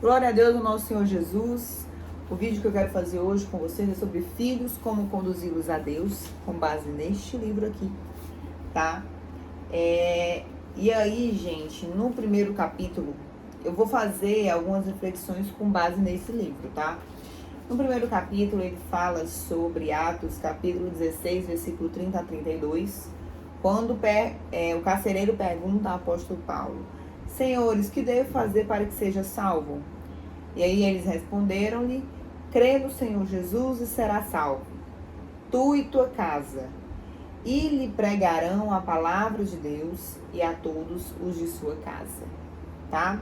Glória a Deus, o nosso Senhor Jesus. O vídeo que eu quero fazer hoje com vocês é sobre filhos, como conduzi-los a Deus, com base neste livro aqui, tá? E aí, gente, no primeiro capítulo, eu vou fazer algumas reflexões com base nesse livro, tá? No primeiro capítulo, ele fala sobre Atos, capítulo 16, versículo 30 a 32, quando o carcereiro pergunta ao apóstolo Paulo: Senhores, que devo fazer para que seja salvo? E aí eles responderam-lhe: crê no Senhor Jesus e será salvo, tu e tua casa. E lhe pregarão a palavra de Deus e a todos os de sua casa. Tá?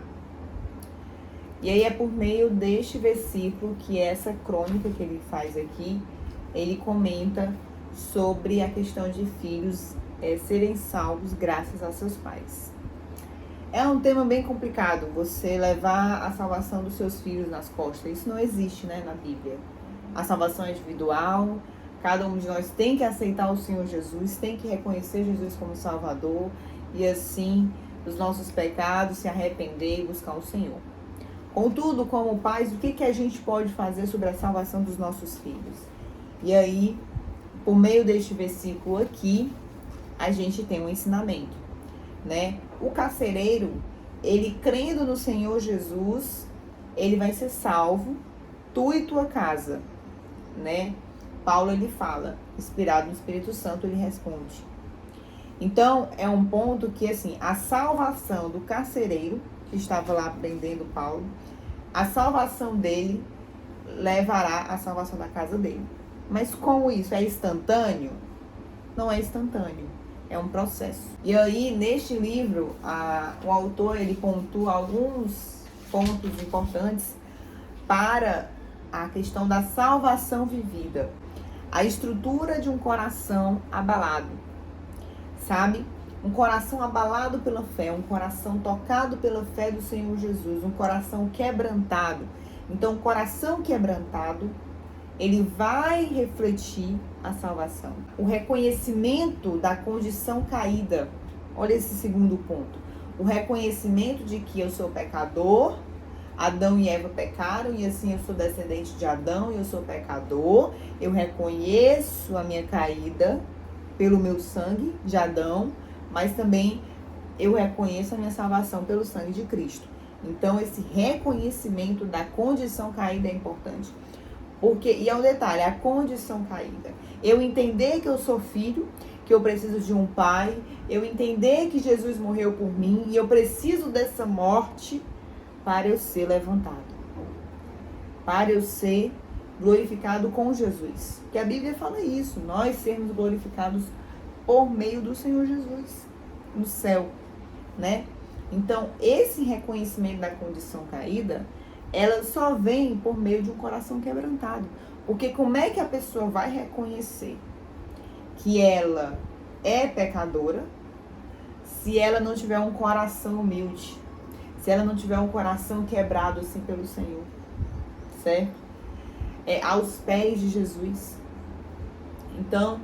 E aí é por meio deste versículo que essa crônica que ele faz aqui, ele comenta sobre a questão de filhos serem salvos graças a seus pais. É um tema bem complicado, você levar a salvação dos seus filhos nas costas. Isso não existe, né, na Bíblia. A salvação é individual, cada um de nós tem que aceitar o Senhor Jesus, tem que reconhecer Jesus como Salvador e assim, dos nossos pecados, se arrepender e buscar o Senhor. Contudo, como pais, o que a gente pode fazer sobre a salvação dos nossos filhos? E aí, por meio deste versículo aqui, a gente tem um ensinamento, né? O carcereiro, ele crendo no Senhor Jesus, ele vai ser salvo, tu e tua casa, né? Paulo, ele fala, inspirado no Espírito Santo, ele responde. Então, é um ponto que, assim, a salvação do carcereiro, que estava lá prendendo Paulo, a salvação dele levará à salvação da casa dele. Mas como isso é instantâneo? Não é instantâneo. É um processo. E aí, neste livro, o autor, ele pontua alguns pontos importantes para a questão da salvação vivida. A estrutura de um coração abalado, sabe? Um coração abalado pela fé, um coração tocado pela fé do Senhor Jesus, um coração quebrantado. Então, o coração quebrantado, ele vai refletir a salvação. O reconhecimento da condição caída. Olha esse segundo ponto. O reconhecimento de que eu sou pecador, Adão e Eva pecaram e assim eu sou descendente de Adão e eu sou pecador. Eu reconheço a minha caída pelo meu sangue de Adão, mas também eu reconheço a minha salvação pelo sangue de Cristo. Então, esse reconhecimento da condição caída é importante. Porque, e é um detalhe, a condição caída. Eu entender que eu sou filho, que eu preciso de um pai, eu entender que Jesus morreu por mim e eu preciso dessa morte para eu ser levantado. Para eu ser glorificado com Jesus. Porque a Bíblia fala isso, nós sermos glorificados por meio do Senhor Jesus no céu, né? Então, esse reconhecimento da condição caída, ela só vem por meio de um coração quebrantado. Porque como é que a pessoa vai reconhecer que ela é pecadora se ela não tiver um coração humilde? Se ela não tiver um coração quebrado assim pelo Senhor, certo? Aos pés de Jesus. Então,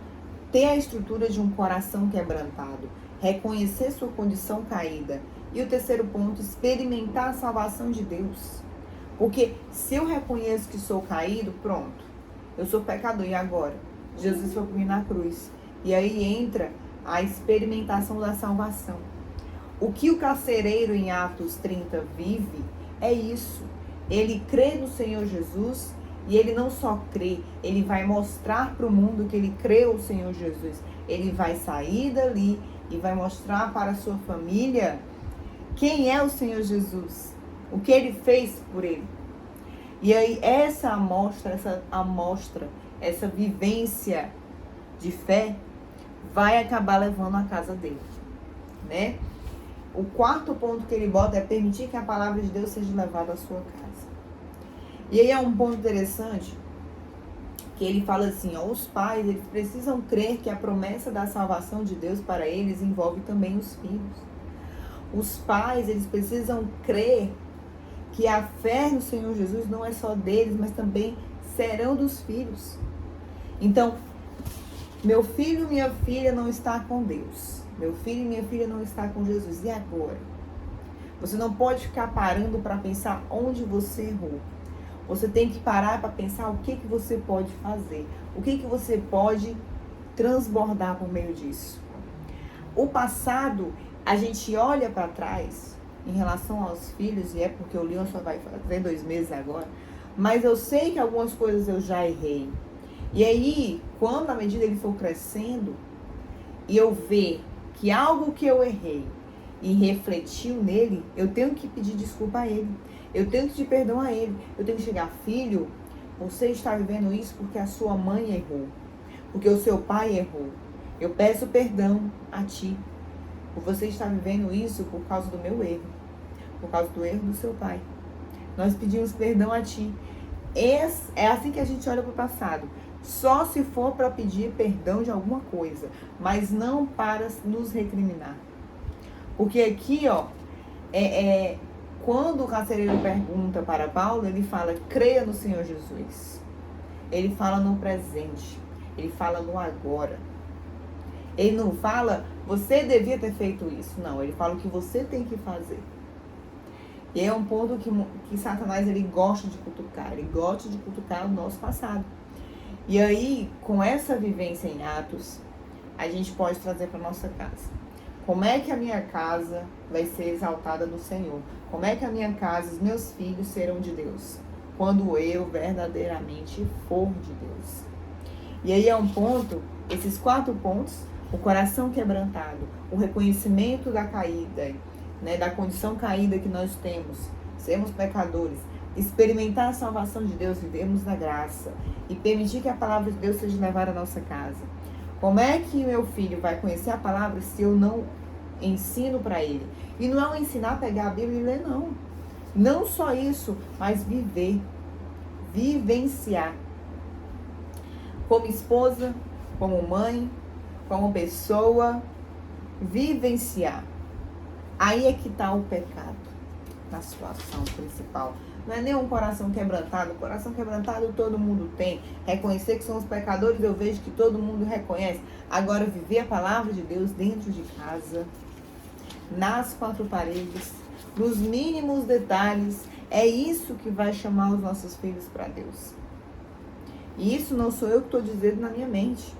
ter a estrutura de um coração quebrantado, reconhecer sua condição caída. E o terceiro ponto, experimentar a salvação de Deus. Porque se eu reconheço que sou caído, pronto, eu sou pecador, e agora? Jesus foi por mim na cruz. E aí entra a experimentação da salvação. O que o carcereiro em Atos 30 vive é isso. Ele crê no Senhor Jesus e ele não só crê, ele vai mostrar para o mundo que ele crê no Senhor Jesus. Ele vai sair dali e vai mostrar para a sua família quem é o Senhor Jesus. O que ele fez por ele. E aí essa amostra, essa vivência de fé vai acabar levando a casa dele, né? O quarto ponto que ele bota é permitir que a palavra de Deus seja levada à sua casa. E aí é um ponto interessante que ele fala assim, ó, os pais, eles precisam crer que a promessa da salvação de Deus para eles envolve também os filhos. Os pais, eles precisam crer que a fé no Senhor Jesus não é só deles, mas também serão dos filhos. Então, meu filho e minha filha não está com Deus. Meu filho e minha filha não está com Jesus. E agora? Você não pode ficar parando para pensar onde você errou. Você tem que parar para pensar o que você pode fazer. O que você pode transbordar por meio disso. O passado, a gente olha para trás em relação aos filhos, e é porque o Leon só vai fazer 2 meses agora, mas eu sei que algumas coisas eu já errei. E aí, quando à medida ele for crescendo, e eu ver que algo que eu errei e refletiu nele, eu tenho que pedir desculpa a ele. Eu tenho que pedir perdão a ele. Eu tenho que chegar, filho, você está vivendo isso porque a sua mãe errou. Porque o seu pai errou. Eu peço perdão a ti. Você está vivendo isso por causa do meu erro. Por causa do erro do seu pai. Nós pedimos perdão a ti. É assim que a gente olha para o passado. Só se for para pedir perdão de alguma coisa. Mas não para nos recriminar. Porque aqui, ó, quando o carcereiro pergunta para Paulo, ele fala, creia no Senhor Jesus. Ele fala no presente. Ele fala no agora. Ele não fala, você devia ter feito isso. Não, ele fala o que você tem que fazer. E é um ponto que Satanás, ele gosta de cutucar. Ele gosta de cutucar o nosso passado. E aí, com essa vivência em Atos, a gente pode trazer para nossa casa. Como é que a minha casa vai ser exaltada no Senhor? Como é que a minha casa, os meus filhos serão de Deus? Quando eu verdadeiramente for de Deus. E aí é um ponto, esses 4 pontos, o coração quebrantado, o reconhecimento da caída, né, da condição caída que nós temos, sermos pecadores, experimentar a salvação de Deus, vivermos da graça e permitir que a palavra de Deus seja levada à nossa casa. Como é que meu filho vai conhecer a palavra se eu não ensino para ele? E não é um ensinar a pegar a Bíblia e ler, não. Não só isso, mas viver, vivenciar. Como esposa, como mãe, como pessoa, vivenciar. Aí é que está o pecado, na situação principal. Não é nem um coração quebrantado. Coração quebrantado todo mundo tem. Reconhecer que somos pecadores, eu vejo que todo mundo reconhece. Agora, viver a palavra de Deus dentro de casa, nas 4 paredes, nos mínimos detalhes, é isso que vai chamar os nossos filhos para Deus. E isso não sou eu que estou dizendo na minha mente.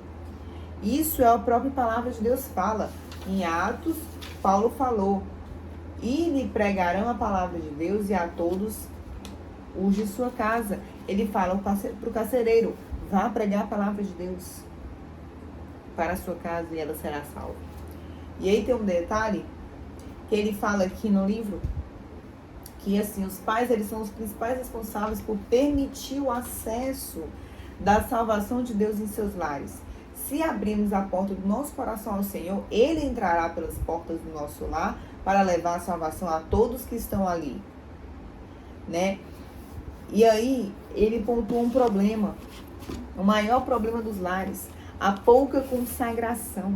Isso é a própria palavra de Deus fala. Em Atos, Paulo falou, e lhe pregarão a palavra de Deus e a todos os de sua casa. Ele fala para o carcereiro, vá pregar a palavra de Deus para a sua casa e ela será salva. E aí tem um detalhe que ele fala aqui no livro, que assim, os pais, eles são os principais responsáveis por permitir o acesso da salvação de Deus em seus lares. Se abrirmos a porta do nosso coração ao Senhor, Ele entrará pelas portas do nosso lar para levar a salvação a todos que estão ali, né? E aí, ele pontuou um problema, o maior problema dos lares, a pouca consagração.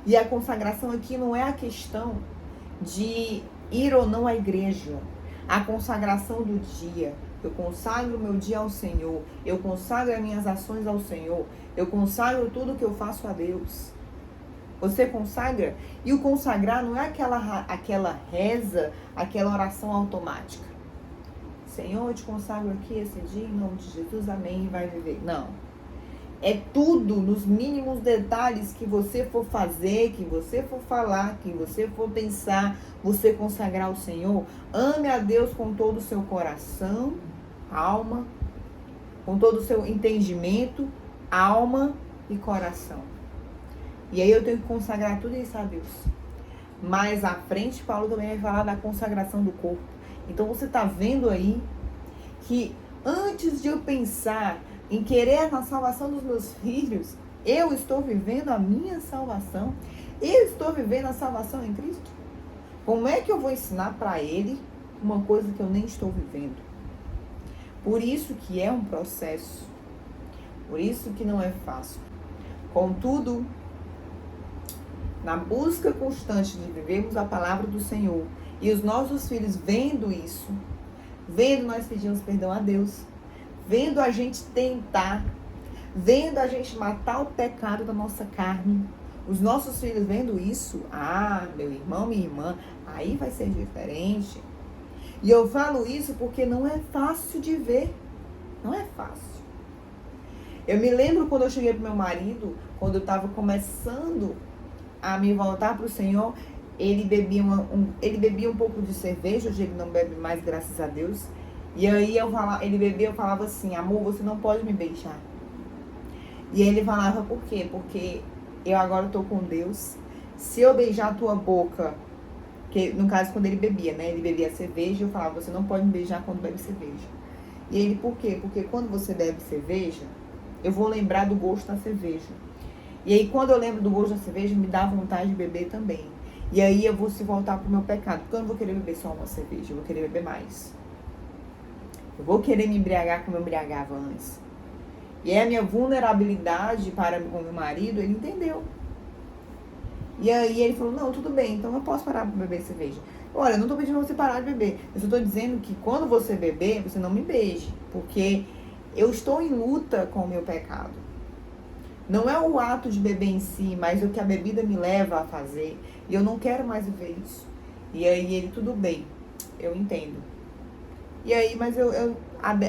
E a consagração aqui não é a questão de ir ou não à igreja, a consagração do dia. Eu consagro o meu dia ao Senhor, eu consagro as minhas ações ao Senhor, eu consagro tudo que eu faço a Deus. Você consagra? E o consagrar não é aquela reza, aquela oração automática. Senhor, eu te consagro aqui esse dia, em nome de Jesus, amém, e vai viver. Não. É tudo nos mínimos detalhes que você for fazer, que você for falar, que você for pensar, você consagrar ao Senhor. Ame a Deus com todo o seu coração, alma, com todo o seu entendimento, alma e coração. E aí eu tenho que consagrar tudo isso a Deus. Mais à frente, Paulo também vai falar da consagração do corpo. Então você está vendo aí que antes de eu pensar em querer a salvação dos meus filhos, eu estou vivendo a minha salvação. Eu estou vivendo a salvação em Cristo. Como é que eu vou ensinar para ele uma coisa que eu nem estou vivendo? Por isso que é um processo. Por isso que não é fácil. Contudo, na busca constante de vivermos a palavra do Senhor e os nossos filhos vendo isso, vendo nós pedimos perdão a Deus, vendo a gente tentar, vendo a gente matar o pecado da nossa carne, Os nossos filhos vendo isso, meu irmão, minha irmã, aí vai ser diferente. E eu falo isso porque não é fácil de ver. Não é fácil. Eu me lembro quando eu cheguei pro meu marido, quando eu estava começando a me voltar pro Senhor, ele bebia um pouco de cerveja. Hoje ele não bebe mais, graças a Deus. E aí ele bebia, eu falava assim: amor, você não pode me beijar. E ele falava: por quê? Porque eu agora tô com Deus. Se eu beijar a tua boca, que no caso quando ele bebia, né? Ele bebia cerveja, eu falava: você não pode me beijar quando bebe cerveja. E ele: por quê? Porque quando você bebe cerveja, eu vou lembrar do gosto da cerveja. E aí quando eu lembro do gosto da cerveja, me dá vontade de beber também. E aí eu vou se voltar pro meu pecado, porque eu não vou querer beber só uma cerveja, eu vou querer beber mais. Eu vou querer me embriagar como eu embriagava antes. E aí a minha vulnerabilidade para com meu marido, ele entendeu. E aí ele falou: não, tudo bem, então eu posso parar de beber cerveja. Olha, eu não tô pedindo pra você parar de beber. Eu só tô dizendo que quando você beber, você não me beije. Porque eu estou em luta com o meu pecado. Não é o ato de beber em si, mas o que a bebida me leva a fazer. E eu não quero mais viver isso. E aí ele: tudo bem, eu entendo. E aí, mas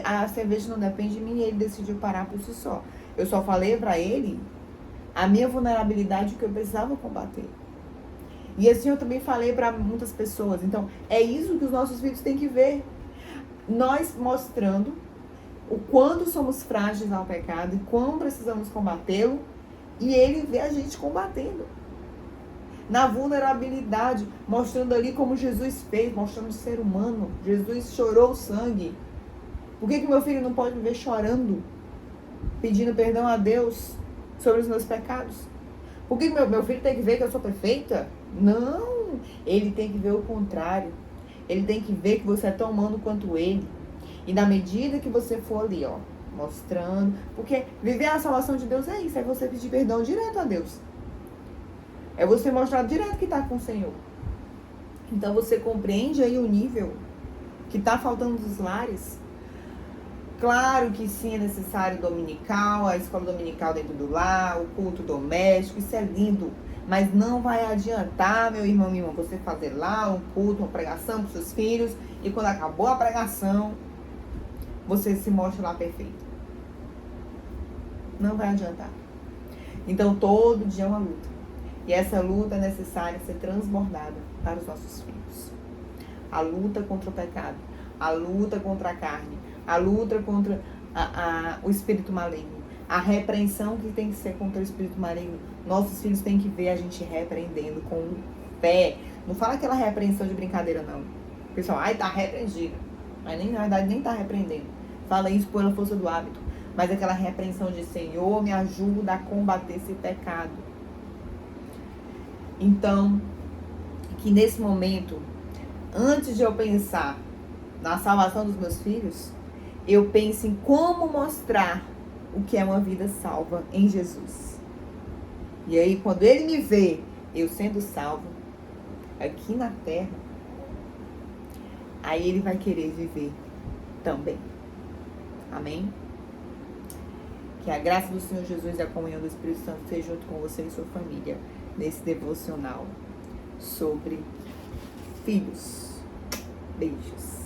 a cerveja não depende de mim, e ele decidiu parar por si só. Eu só falei pra ele a minha vulnerabilidade que eu precisava combater. E assim eu também falei para muitas pessoas. Então, é isso que os nossos filhos têm que ver. Nós mostrando o quanto somos frágeis ao pecado e quão precisamos combatê-lo, e ele vê a gente combatendo. Na vulnerabilidade, mostrando ali como Jesus fez, mostrando o ser humano. Jesus chorou sangue. Por que meu filho não pode me ver chorando, pedindo perdão a Deus sobre os meus pecados? Por que meu filho tem que ver que eu sou perfeita? Não, ele tem que ver o contrário. Ele tem que ver que você é tão humano quanto ele. E na medida que você for ali, ó, mostrando... Porque viver a salvação de Deus é isso, é você pedir perdão direto a Deus. É você mostrar direto que está com o Senhor. Então você compreende aí o nível que está faltando dos lares. Claro que sim, é necessário dominical, a escola dominical dentro do lar, o culto doméstico, isso é lindo. Mas não vai adiantar, meu irmão, minha irmã, você fazer lá um culto, uma pregação para os seus filhos, e quando acabou a pregação, você se mostra lá perfeito. Não vai adiantar. Então todo dia é uma luta. E essa luta é necessária ser transbordada para os nossos filhos. A luta contra o pecado, a luta contra a carne, a luta contra o espírito maligno, a repreensão que tem que ser contra o espírito maligno. Nossos filhos têm que ver a gente repreendendo com fé. Não fala aquela repreensão de brincadeira, não. O pessoal, tá repreendido. Mas na verdade nem tá repreendendo. Fala isso pela força do hábito. Mas aquela repreensão de: Senhor, me ajuda a combater esse pecado. Então, que nesse momento, antes de eu pensar na salvação dos meus filhos, eu penso em como mostrar o que é uma vida salva em Jesus. E aí, quando ele me vê, eu sendo salvo, aqui na terra, aí ele vai querer viver também. Amém? Que a graça do Senhor Jesus e a comunhão do Espírito Santo seja junto com você e sua família nesse devocional sobre filhos. Beijos.